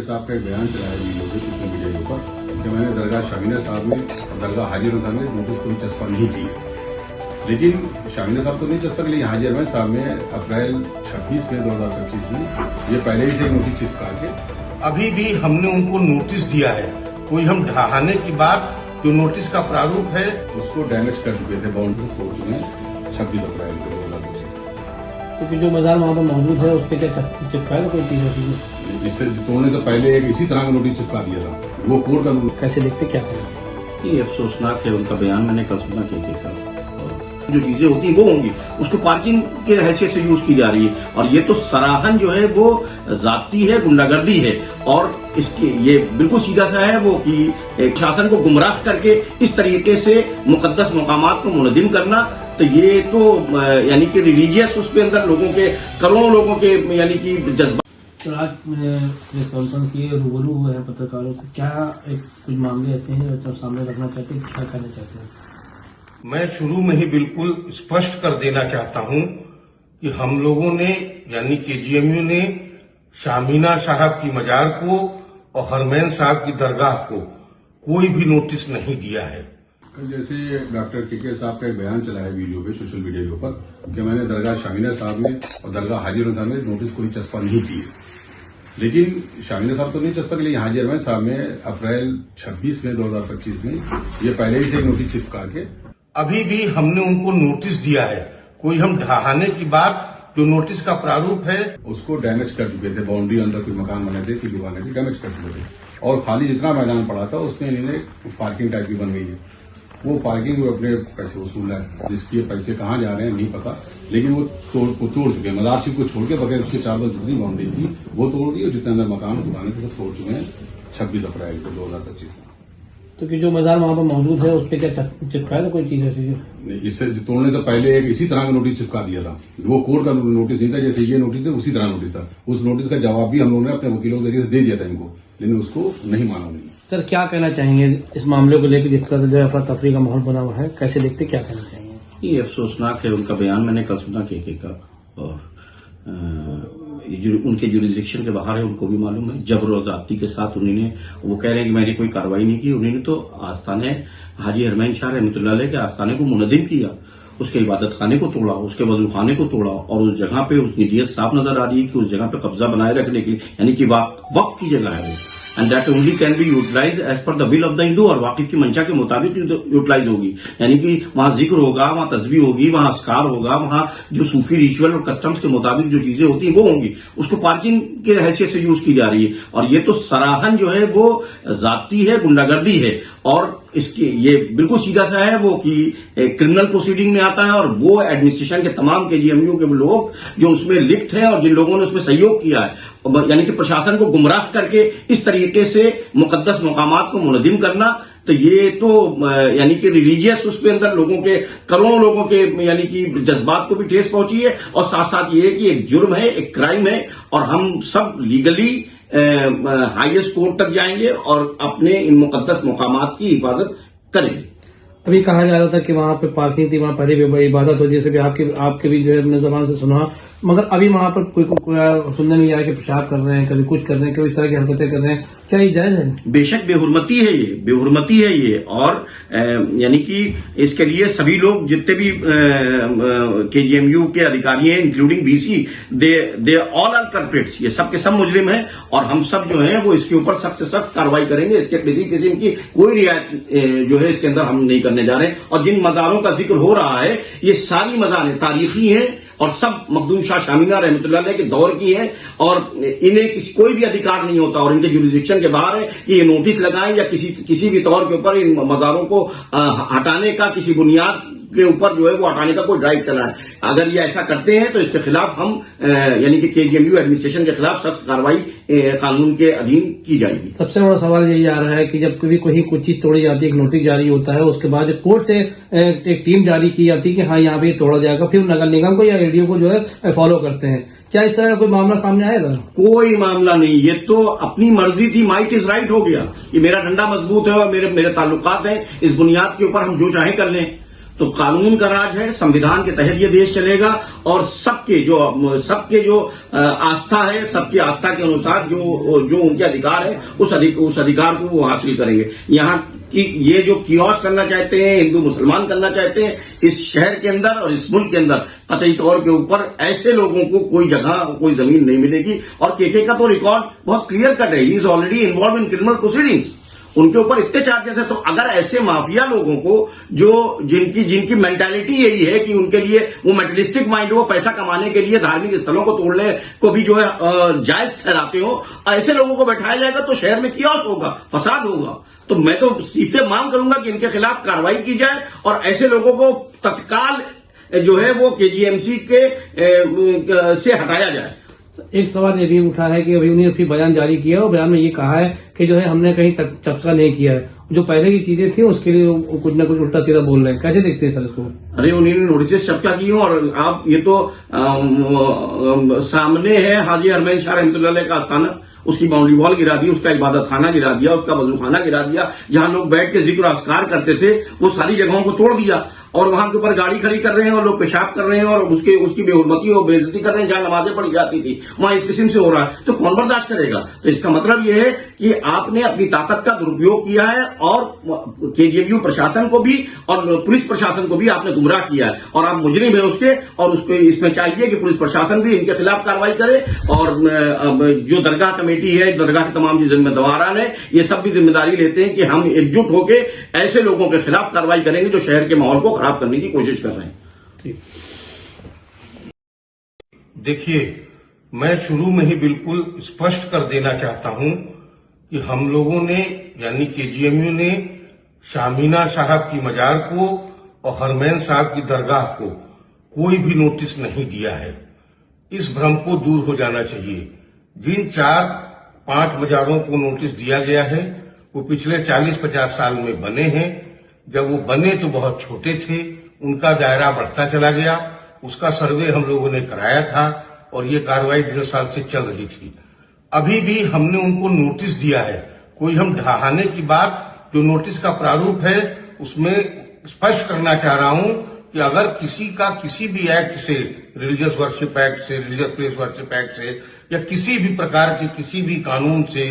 साहब का एक बयान चलाया वीडियो पे सोशल मीडिया के ऊपर कि मैंने दरगाह शामीना साहब ने और दरगाह हाजी साहब ने नोटिस कोई चस्पा नहीं की। लेकिन शामीना साहब तो नहीं चस्पा की, लेकिन हाजी अरमान साहब ने अप्रैल 26 मई 2025 में ये पहले ही से नोटिस चिपका के अभी भी हमने उनको नोटिस दिया है। कोई हम ढहाने की बात जो नोटिस का प्रारूप है उसको डैमेज कर चुके थे, बाउंड्री तोड़ चुके हैं 26 अप्रैल 2025। तो जो बाजार वहाँ पर मौजूद है उस पर क्या चिपकाएगा कोई चीज ऐसी? इससे तोड़ने से पहले एक इसी तरह का नोटिस चिपका दिया था, वो कोर्ट का नोटिस। कैसे देखते क्या करें? ये अफसोसनाक है उनका बयान, मैंने कल सुना के जो चीजें होती हैं वो होंगी, उसको पार्किंग के हैसियत से यूज की जा रही है। और ये तो सराहन जो है वो जाती है, गुंडागर्दी है। और इसके ये बिल्कुल सीधा सा है वो कि शासन को गुमराह करके इस तरीके से मुकद्दस मकामात को मुनज़्ज़िम करना, तो ये तो यानी कि रिलीजियस उसके अंदर लोगों के, करोड़ों लोगों के यानी कि जज्बा। तो आज मैंने प्रेस कॉन्फ्रेंस की, रूबरू हुए हैं पत्रकारों से, क्या कुछ मामले ऐसे हैं जो सामने रखना चाहते हैं, क्या करना चाहते हैं? मैं शुरू में ही बिल्कुल स्पष्ट कर देना चाहता हूं कि हम लोगों ने यानी केजीएमयू ने शामीना साहब की मजार को और हरमैन साहब की दरगाह को कोई भी नोटिस नहीं दिया है। जैसे डॉक्टर के साहब का एक बयान चलाया वीडियो पे सोशल मीडिया के ऊपर कि मैंने दरगाह शामीना साहब ने और दरगाह हाजी साहब ने नोटिस कोई चस्पा नहीं की। लेकिन शामीना साहब तो नहीं चस्पा की, लेकिन हाजी अरमान साहब ने अप्रैल 26 मई 2025 में ये पहले ही से नोटिस चिपका के अभी भी हमने उनको नोटिस दिया है। कोई हम ढहाने की बात जो नोटिस का प्रारूप है उसको डैमेज कर चुके थे, बाउंड्री अंदर कोई मकान बने थे कि दुकानें थी, डैमेज कर चुके थे। और खाली जितना मैदान पड़ा था उसमें इन्होंने पार्किंग टाइप की बन गई है। वो पार्किंग वो अपने पैसे वसूल है, जिसके पैसे कहाँ जा रहे हैं नहीं पता, लेकिन वो तोड़ चुके हैं। मदार शिव को छोड़ के बगैर उसके चारों जितनी बाउंड्री थी वो तोड़ दी, और जितने अंदर मकान दुकानें थे सब तोड़ चुके हैं 26 अप्रैल 2025 में। तो जो बाजार वहाँ पर मौजूद है उस पर क्या चिपकाएगा कोई चीज ऐसी? इससे तोड़ने से पहले एक इसी तरह का नोटिस चिपका दिया था, वो कोर्ट का नोटिस नहीं था। जैसे ये नोटिस है उसी तरह नोटिस था। उस नोटिस का जवाब भी हम लोगों ने अपने वकीलों के जरिए दे दिया था इनको, लेकिन उसको नहीं माना उन्होंने। सर क्या कहना चाहेंगे इस मामले को लेकर, जिस तरह से जो अफरा तफरी का माहौल बना हुआ है, कैसे देखते क्या कहना चाहेंगे? ये अफसोसनाक है उनका बयान, मैंने कल सुना के और जो उनके जुरिडिक्शन के बाहर है उनको भी मालूम है। जबर और ज़्यादती के साथ उन्होंने, वो कह रहे हैं कि मैंने कोई कार्रवाई नहीं की। उन्होंने तो आस्थाने हाजी हरमैन शाह रहमतुल्लाह अलैह के आस्थाने को मुनज़्ज़िम किया, उसके इबादत खाने को तोड़ा, उसके वजू खाने को तोड़ा, और उस जगह पे उसकी नीयत साफ नजर आ रही है कि उस जगह पे कब्जा बनाए रखने की, यानी कि वक्फ की जगह है वो, and that only can be utilize as per the will of the Hindu, और वाकिफ की मंशा के मुताबिक यूटिलाइज होगी। यानी कि वहां जिक्र होगा, वहां तस्बीह होगी, वहां अस्कार होगा, वहां जो सूफी रिचुअल और कस्टम्स के मुताबिक जो चीजें होती हैं वो होंगी, उसको पार्किंग के हैसियत से यूज की जा रही है। और ये तो सराहन जो है वो जाती है, गुंडागर्दी है। और इसके ये बिल्कुल सीधा सा है वो कि क्रिमिनल प्रोसीडिंग में आता है, और वो एडमिनिस्ट्रेशन के तमाम केजीएमयू के लोग जो उसमें लिप्त हैं और जिन लोगों ने उसमें सहयोग किया है, यानी कि प्रशासन को गुमराह करके इस तरीके से मुकद्दस मकामात को मुनज़्ज़िम करना, तो ये तो यानी कि रिलीजियस उसके अंदर लोगों के, करोड़ों लोगों के यानी कि जज्बात को भी ठेस पहुंची है। और साथ साथ ये कि एक जुर्म है, एक क्राइम है, और हम सब लीगली हाईएस्ट कोर्ट तक जाएंगे और अपने इन मुकद्दस मकामात की हिफाजत करेंगे। अभी कहा जा रहा था कि वहाँ पे पार्किंग थी, वहाँ पहले भी इबादत हो, जैसे भी आपके भी जो है अपने जबान से सुना, मगर अभी वहाँ पर कोई सुनने नहीं आया कि पेशाब कर रहे हैं, कभी कुछ कर रहे हैं, कभी इस तरह की हरकतें कर रहे हैं। क्या ये जायज है? बेशक बेहुरमती है ये, बेहुरमती है ये। और यानी कि इसके लिए सभी लोग जितने भी केजीएमयू के अधिकारी हैं, including VC, they all are culprits, ये सब के सब मुजरिम हैं। और हम सब जो हैं वो इसके ऊपर सख्त से सख्त कार्रवाई करेंगे। इसके किसी किस्म की कोई रियायत जो है इसके अंदर हम नहीं करने जा रहे हैं। और जिन मज़ारों का जिक्र हो रहा है, ये सारी मज़ारें तारीखी हैं और सब मखदूम शाह शामीना रहमतुल्लाह अलैह के दौर की है, और इन्हें कोई भी अधिकार नहीं होता और इनके जुरिडिक्शन के बाहर है कि ये नोटिस लगाएं या किसी भी तौर के ऊपर इन मज़ारों को हटाने का, किसी बुनियाद के ऊपर जो है वो हटाने का कोई ड्राइव चला है। अगर ये ऐसा करते हैं तो इसके खिलाफ हम यानी कि केजीएमयू एडमिनिस्ट्रेशन के खिलाफ सख्त कार्रवाई कानून के अधीन की जाएगी। सबसे बड़ा सवाल यही आ रहा है कि जब कभी कोई कुछ चीज तोड़ी जाती है, एक नोटिस जारी होता है, उसके बाद कोर्ट से एक टीम जारी की जाती है कि हाँ यहाँ पे तोड़ा जाएगा, फिर नगर निगम को या एडीओ को जो है फॉलो करते हैं। क्या इस तरह का कोई मामला सामने आएगा? कोई मामला नहीं, ये तो अपनी मर्जी थी, माइट इज राइट हो गया। ये मेरा डंडा मजबूत है और मेरे ताल्लुकात हैं, इस बुनियाद के ऊपर हम जो चाहे कर लें। तो कानून का राज है, संविधान के तहत ये देश चलेगा और सबके जो आस्था है, सबकी आस्था के अनुसार जो उनके अधिकार है उस अधिकार को वो हासिल करेंगे। यहाँ कि ये जो कियोस करना चाहते हैं, हिंदू मुसलमान करना चाहते हैं, इस शहर के अंदर और इस मुल्क के अंदर कतई तौर के ऊपर ऐसे लोगों को कोई जगह, कोई जमीन नहीं मिलेगी। और केके का तो रिकॉर्ड बहुत क्लियर कट है, he is already involve in criminal proceedings, उनके ऊपर इतने चार्जेस है। तो अगर ऐसे माफिया लोगों को जिनकी मेंटालिटी यही है कि उनके लिए वो मेटलिस्टिक माइंड, वो पैसा कमाने के लिए धार्मिक स्थलों को तोड़ने को भी जो है जायज ठहराते हो, ऐसे लोगों को बैठाया जाएगा तो शहर में कियोस होगा, फसाद होगा। तो मैं तो सीधे मांग करूंगा कि इनके खिलाफ कार्रवाई की जाए और ऐसे लोगों को तत्काल जो है वो केजीएमसी से हटाया जाए। एक सवाल ये भी उठा है कि अभी उन्होंने फिर बयान जारी किया और बयान में ये कहा है कि जो है हमने कहीं चर्चा नहीं किया है, जो पहले की चीजें थी उसके लिए कुछ ना कुछ उल्टा सीधा बोल रहे हैं। कैसे देखते हैं सर इसको? अरे उन्होंने नोटिस चर्चा की और आप ये तो सामने है हाजी हरमैन शाह रहमतुल्लाह का आस्थाना, उसकी बाउंड्री वॉल गिरा दी, उसका इबादत खाना गिरा दिया, उसका वजू खाना गिरा दिया, जहां लोग बैठ के जिक्र अस्कार करते थे वो सारी जगहों को तोड़ दिया और वहां के ऊपर गाड़ी खड़ी कर रहे हैं और लोग पेशाब कर रहे हैं और उसकी बेहुरमती और बेइज्जती कर रहे हैं। जहां नमाजें पढ़ी जाती थी वहां इस किस्म से हो रहा है, तो कौन बर्दाश्त करेगा? तो इसका मतलब यह है कि आपने अपनी ताकत का दुरुपयोग किया है और केजीएमयू प्रशासन को भी और पुलिस प्रशासन को भी आपने गुमराह किया है और आप मुजरिम है उसके। और उसको इसमें चाहिए कि पुलिस प्रशासन भी इनके खिलाफ कार्रवाई करे और जो दरगाह कमेटी है, दरगाह के तमाम जो जिम्मेदारान है, ये सब भी जिम्मेदारी लेते हैं कि हम एकजुट होकर ऐसे लोगों के खिलाफ कार्रवाई करेंगे जो शहर के माहौल को खराब करने की कोशिश कर रहे हैं। देखिए, मैं शुरू में ही बिल्कुल स्पष्ट कर देना चाहता हूं कि हम लोगों ने यानी केजीएमयू ने शामीना साहब की मजार को और हरमैन साहब की दरगाह को कोई भी नोटिस नहीं दिया है। इस भ्रम को दूर हो जाना चाहिए। जिन 4-5 मजारों को नोटिस दिया गया है वो पिछले 40-50 साल में बने हैं। जब वो बने तो बहुत छोटे थे, उनका दायरा बढ़ता चला गया, उसका सर्वे हम लोगों ने कराया था और ये कार्रवाई 1.5 साल से चल रही थी। अभी भी हमने उनको नोटिस दिया है। कोई हम ढहाने की बात, जो नोटिस का प्रारूप है उसमें स्पष्ट करना चाह रहा हूं कि अगर किसी का किसी भी एक्ट से, रिलीजियस वर्शिप एक्ट से, रिलीजियस प्लेस वर्शिप एक्ट से या किसी भी प्रकार के किसी भी कानून से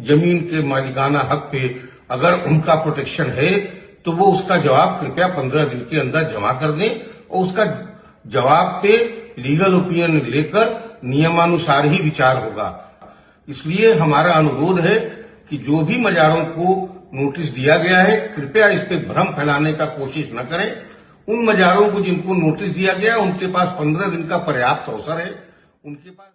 जमीन के मालिकाना हक पे अगर उनका प्रोटेक्शन है तो वो उसका जवाब कृपया 15 दिन के अंदर जमा कर दें और उसका जवाब पे लीगल ओपिनियन लेकर नियमानुसार ही विचार होगा। इसलिए हमारा अनुरोध है कि जो भी मजारों को नोटिस दिया गया है कृपया इस पे भ्रम फैलाने का कोशिश न करें। उन मजारों को जिनको नोटिस दिया गया उनके पास 15 दिन का पर्याप्त अवसर है। उनके पास